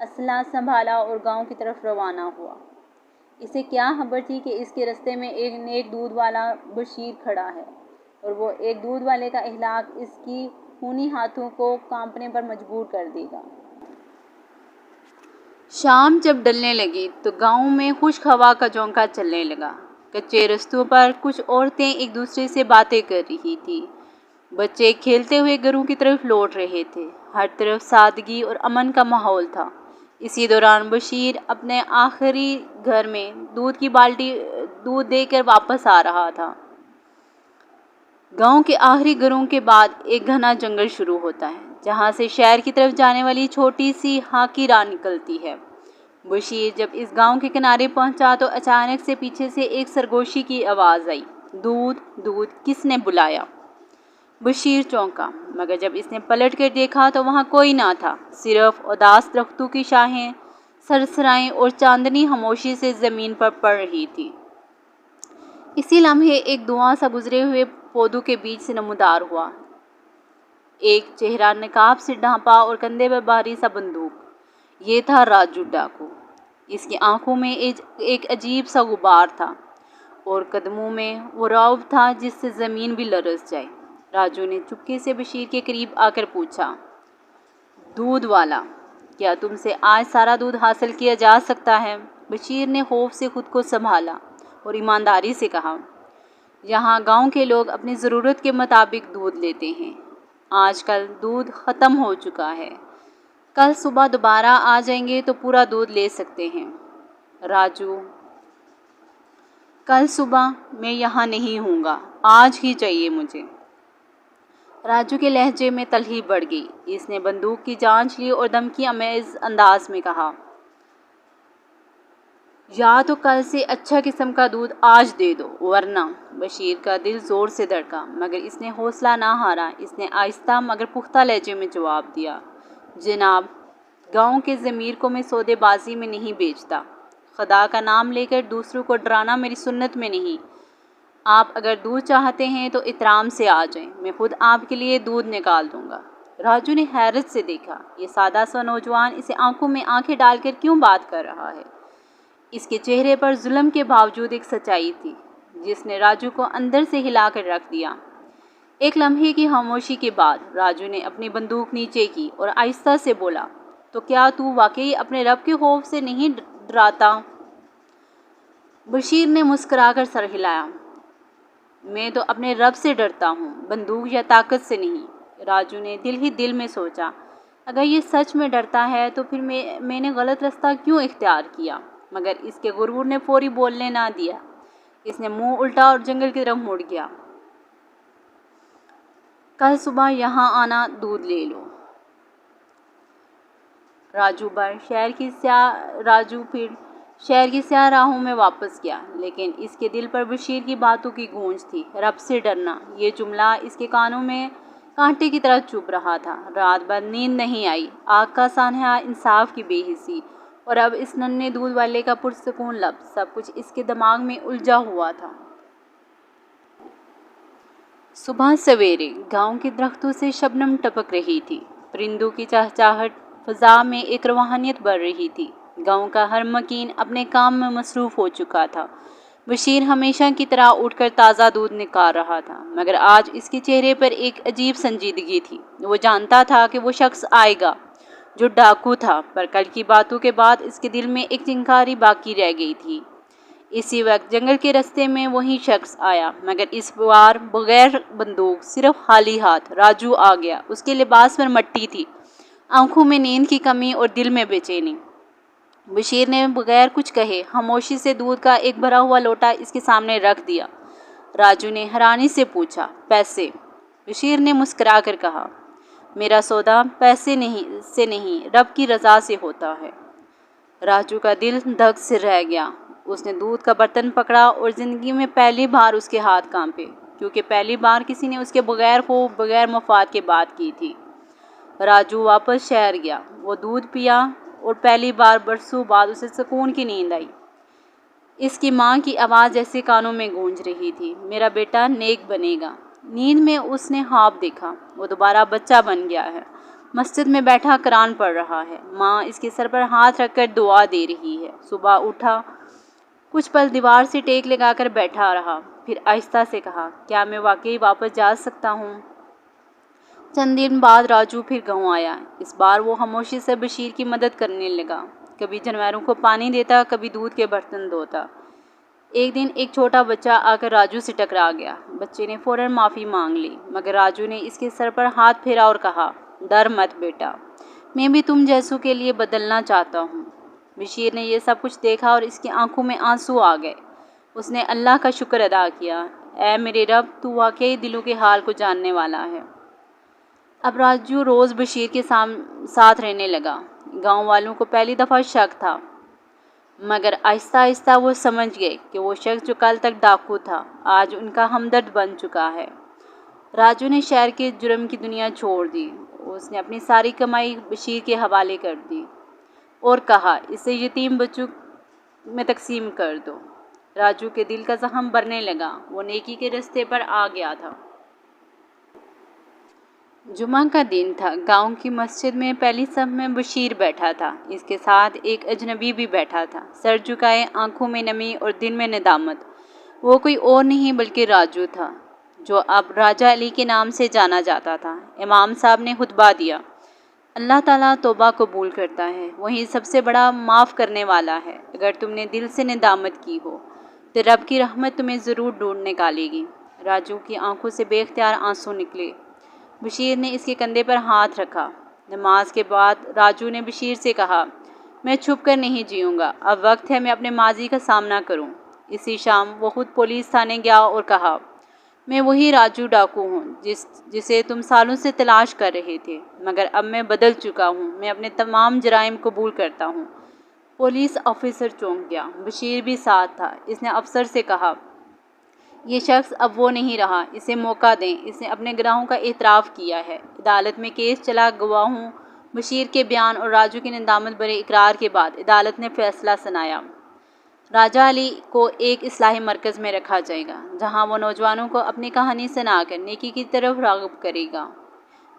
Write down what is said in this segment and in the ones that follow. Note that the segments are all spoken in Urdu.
اسلحہ سنبھالا اور گاؤں کی طرف روانہ ہوا۔ اسے کیا خبر تھی کہ اس کے رستے میں ایک نیک دودھ والا بشیر کھڑا ہے اور وہ ایک دودھ والے کا اہلاک اس کی خونی ہاتھوں کو کانپنے پر مجبور کر دے گا۔ شام جب ڈلنے لگی تو گاؤں میں خشک ہوا کا جھونکا چلنے لگا۔ کچے رستوں پر کچھ عورتیں ایک دوسرے سے باتیں کر رہی تھیں۔ بچے کھیلتے ہوئے گھروں کی طرف لوٹ رہے تھے۔ ہر طرف سادگی اور امن کا ماحول تھا۔ اسی دوران بشیر اپنے آخری گھر میں دودھ کی بالٹی دودھ دے کر واپس آ رہا تھا۔ گاؤں کے آخری گھروں کے بعد ایک گھنا جنگل شروع ہوتا ہے جہاں سے شہر کی طرف جانے والی چھوٹی سی ہاکی راہ نکلتی ہے۔ بشیر جب اس گاؤں کے کنارے پہنچا تو اچانک سے پیچھے سے ایک سرگوشی کی آواز آئی، دودھ دودھ، کس نے بلایا؟ بشیر چونکا، مگر جب اس نے پلٹ کر دیکھا تو وہاں کوئی نہ تھا، صرف اداس درختوں کی شاخیں سرسرائیں اور چاندنی خاموشی سے زمین پر پڑ رہی تھی۔ اسی لمحے ایک دھواں سا گزرے ہوئے پودوں کے بیچ سے نمودار ہوا، ایک چہرہ نقاب سے ڈھانپا اور کندھے پر بھاری سا بندوق۔ یہ تھا راجو ڈاکو۔ اس کی آنکھوں میں ایک عجیب سا غبار تھا اور قدموں میں وہ رعب تھا جس سے زمین بھی لرز جائے۔ راجو نے چپکے سے بشیر کے قریب آ کر پوچھا، دودھ والا، کیا تم سے آج سارا دودھ حاصل کیا جا سکتا ہے؟ بشیر نے خوف سے خود کو سنبھالا اور ایمانداری سے کہا، یہاں گاؤں کے لوگ اپنی ضرورت کے مطابق دودھ لیتے ہیں۔ آج کل دودھ ختم ہو چکا ہے، کل صبح دوبارہ آ جائیں گے تو پورا دودھ لے سکتے ہیں۔ راجو، کل صبح میں یہاں نہیں ہوں گا، آج ہی چاہیے مجھے۔ راجو کے لہجے میں تلخی بڑھ گئی۔ اس نے بندوق کی جانچ لی اور دھمکی آمیز انداز میں کہا، یا تو کل سے اچھا قسم کا دودھ آج دے دو ورنہ۔ بشیر کا دل زور سے دھڑکا مگر اس نے حوصلہ نہ ہارا۔ اس نے آہستہ مگر پختہ لہجے میں جواب دیا، جناب، گاؤں کے ضمیر کو میں سودے بازی میں نہیں بیچتا۔ خدا کا نام لے کر دوسروں کو ڈرانا میری سنت میں نہیں۔ آپ اگر دودھ چاہتے ہیں تو احترام سے آ جائیں، میں خود آپ کے لیے دودھ نکال دوں گا۔ راجو نے حیرت سے دیکھا، یہ سادہ سا نوجوان اسے آنکھوں میں آنکھیں ڈال کر کیوں بات کر رہا ہے؟ اس کے چہرے پر ظلم کے باوجود ایک سچائی تھی جس نے راجو کو اندر سے ہلا کر رکھ دیا۔ ایک لمحے کی خاموشی کے بعد راجو نے اپنی بندوق نیچے کی اور آہستہ سے بولا، تو کیا تو واقعی اپنے رب کے خوف سے نہیں ڈراتا؟ بشیر نے مسکرا کر سر ہلایا، میں تو اپنے رب سے ڈرتا ہوں، بندوق یا طاقت سے نہیں۔ راجو نے دل ہی دل میں سوچا، اگر یہ سچ میں ڈرتا ہے تو پھر میں نے غلط راستہ کیوں اختیار کیا؟ مگر اس کے غرور نے فوری بولنے نہ دیا۔ اس نے منہ الٹا اور جنگل کی طرف مڑ گیا۔ کل صبح یہاں آنا، دودھ لے لو۔ راجو پھر شہر کی سیاہ راہوں میں واپس گیا، لیکن اس کے دل پر بشیر کی باتوں کی گونج تھی، رب سے ڈرنا۔ یہ جملہ اس کے کانوں میں کانٹے کی طرح چبھ رہا تھا۔ رات بھر نیند نہیں آئی، آگ کا سانحہ، انصاف کی بے حسی اور اب اس ننھے دودھ والے کا پرسکون لفظ، سب کچھ اس کے دماغ میں الجھا ہوا تھا۔ صبح سویرے گاؤں کے درختوں سے شبنم ٹپک رہی تھی، پرندوں کی چہچہاہٹ، فضا میں ایک روحانیت بڑھ رہی تھی۔ گاؤں کا ہر مکین اپنے کام میں مصروف ہو چکا تھا۔ بشیر ہمیشہ کی طرح اٹھ کر تازہ دودھ نکال رہا تھا، مگر آج اس کے چہرے پر ایک عجیب سنجیدگی تھی۔ وہ جانتا تھا کہ وہ شخص آئے گا جو ڈاکو تھا، پر کل کی باتوں کے بعد اس کے دل میں ایک چنگاری باقی رہ گئی تھی۔ اسی وقت جنگل کے راستے میں وہی شخص آیا، مگر اس بار بغیر بندوق، صرف خالی ہاتھ۔ راجو آ گیا۔ اس کے لباس پر مٹی تھی، آنکھوں میں نیند کی کمی اور دل میں بے چینی۔ بشیر نے بغیر کچھ کہے خاموشی سے دودھ کا ایک بھرا ہوا لوٹا اس کے سامنے رکھ دیا۔ راجو نے حیرانی سے پوچھا، پیسے؟ بشیر نے مسکرا کر کہا، میرا سودا پیسے سے نہیں، رب کی رضا سے ہوتا ہے۔ راجو کا دل دھک سے رہ گیا۔ اس نے دودھ کا برتن پکڑا اور زندگی میں پہلی بار اس کے ہاتھ کانپے، کیونکہ پہلی بار کسی نے اس کے بغیر خوف، بغیر مفاد کے بات کی تھی۔ راجو واپس شہر گیا، وہ دودھ پیا اور پہلی بار برسوں بعد اسے سکون کی نیند آئی۔ اس کی ماں کی آواز جیسے کانوں میں گونج رہی تھی، میرا بیٹا نیک بنے گا۔ نیند میں اس نے خواب دیکھا، وہ دوبارہ بچہ بن گیا ہے، مسجد میں بیٹھا قرآن پڑھ رہا ہے۔ ماں اس کے سر پر ہاتھ رکھ کر دعا دے رہی ہے۔ صبح اٹھا، کچھ پل دیوار سے ٹیک لگا کر بیٹھا رہا، پھر آہستہ سے کہا، کیا میں واقعی واپس جا سکتا ہوں؟ چند دن بعد راجو پھر گاؤں آیا۔ اس بار وہ خاموشی سے بشیر کی مدد کرنے لگا، کبھی جانوروں کو پانی دیتا، کبھی دودھ کے برتن دھوتا۔ ایک دن ایک چھوٹا بچہ آ کر راجو سے ٹکرا گیا۔ بچے نے فوراً معافی مانگ لی، مگر راجو نے اس کے سر پر ہاتھ پھیرا اور کہا، ڈر مت بیٹا، میں بھی تم جیسوں کے لیے بدلنا چاہتا ہوں۔ بشیر نے یہ سب کچھ دیکھا اور اس کی آنکھوں میں آنسو آ گئے۔ اس نے اللہ کا شکر ادا کیا، اے میرے رب، تو واقعی دلوں کے حال کو جاننے والا ہے۔ اب راجو روز بشیر کے ساتھ رہنے لگا۔ گاؤں والوں کو پہلی دفعہ شک تھا، مگر آہستہ آہستہ وہ سمجھ گئے کہ وہ شخص جو کل تک ڈاکو تھا، آج ان کا ہمدرد بن چکا ہے۔ راجو نے شہر کے جرم کی دنیا چھوڑ دی۔ اس نے اپنی ساری کمائی بشیر کے حوالے کر دی اور کہا، اسے یتیم بچوں میں تقسیم کر دو۔ راجو کے دل کا زخم بھرنے لگا، وہ نیکی کے راستے پر آ گیا تھا۔ جمعہ کا دن تھا۔ گاؤں کی مسجد میں پہلی صف میں بشیر بیٹھا تھا۔ اس کے ساتھ ایک اجنبی بھی بیٹھا تھا، سر جھکائے، آنکھوں میں نمی اور دل میں ندامت۔ وہ کوئی اور نہیں بلکہ راجو تھا، جو اب راجہ علی کے نام سے جانا جاتا تھا۔ امام صاحب نے خطبہ دیا، اللہ تعالیٰ توبہ قبول کرتا ہے، وہی سب سے بڑا معاف کرنے والا ہے۔ اگر تم نے دل سے ندامت کی ہو تو رب کی رحمت تمہیں ضرور ڈھونڈ نکالے گی۔ راجو کی آنکھوں سے بے اختیار آنسو نکلے۔ بشیر نے اس کے کندھے پر ہاتھ رکھا۔ نماز کے بعد راجو نے بشیر سے کہا، میں چھپ کر نہیں جیوں گا، اب وقت ہے میں اپنے ماضی کا سامنا کروں۔ اسی شام وہ خود پولیس تھانے گیا اور کہا، میں وہی راجو ڈاکو ہوں جسے تم سالوں سے تلاش کر رہے تھے، مگر اب میں بدل چکا ہوں، میں اپنے تمام جرائم قبول کرتا ہوں۔ پولیس آفیسر چونک گیا۔ بشیر بھی ساتھ تھا۔ اس نے افسر سے کہا، یہ شخص اب وہ نہیں رہا، اسے موقع دیں، اس نے اپنے گناہوں کا اعتراف کیا ہے۔ عدالت میں کیس چلا۔ گواہوں، بشیر کے بیان اور راجو کے ندامت بھرے اقرار کے بعد عدالت نے فیصلہ سنایا۔ راجہ علی کو ایک اصلاحی مرکز میں رکھا جائے گا، جہاں وہ نوجوانوں کو اپنی کہانی سنا کر نیکی کی طرف راغب کرے گا۔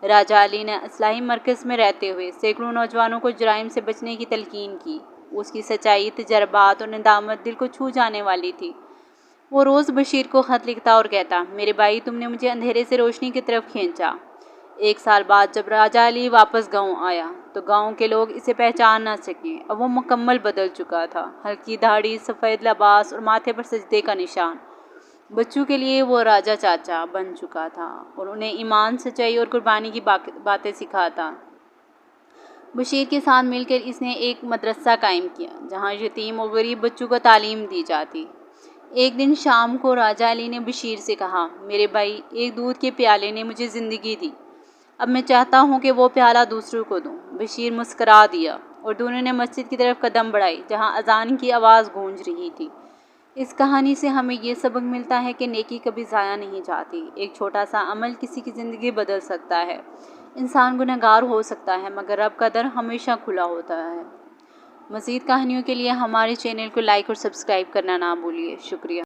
راجہ علی نے اصلاحی مرکز میں رہتے ہوئے سینکڑوں نوجوانوں کو جرائم سے بچنے کی تلقین کی۔ اس کی سچائی، تجربات اور ندامت دل کو چھو جانے والی تھی۔ وہ روز بشیر کو خط لکھتا اور کہتا، میرے بھائی، تم نے مجھے اندھیرے سے روشنی کی طرف کھینچا۔ ایک سال بعد جب راجہ علی واپس گاؤں آیا تو گاؤں کے لوگ اسے پہچان نہ سکے۔ اب وہ مکمل بدل چکا تھا، ہلکی داڑھی، سفید لباس اور ماتھے پر سجدے کا نشان۔ بچوں کے لیے وہ راجہ چاچا بن چکا تھا اور انہیں ایمان، سچائی اور قربانی کی باتیں سکھاتا۔ بشیر کے ساتھ مل کر اس نے ایک مدرسہ قائم کیا، جہاں یتیم اور غریب بچوں کو تعلیم دی جاتی۔ ایک دن شام کو راجہ علی نے بشیر سے کہا، میرے بھائی، ایک دودھ کے پیالے نے مجھے زندگی دی، اب میں چاہتا ہوں کہ وہ پیالہ دوسروں کو دوں۔ بشیر مسکرا دیا اور دونوں نے مسجد کی طرف قدم بڑھائے، جہاں اذان کی آواز گونج رہی تھی۔ اس کہانی سے ہمیں یہ سبق ملتا ہے کہ نیکی کبھی ضائع نہیں جاتی۔ ایک چھوٹا سا عمل کسی کی زندگی بدل سکتا ہے۔ انسان گنہگار ہو سکتا ہے، مگر رب کا در ہمیشہ کھلا ہوتا ہے۔ مزید کہانیوں کے لیے ہمارے چینل کو لائک اور سبسکرائب کرنا نہ بھولیے۔ شکریہ۔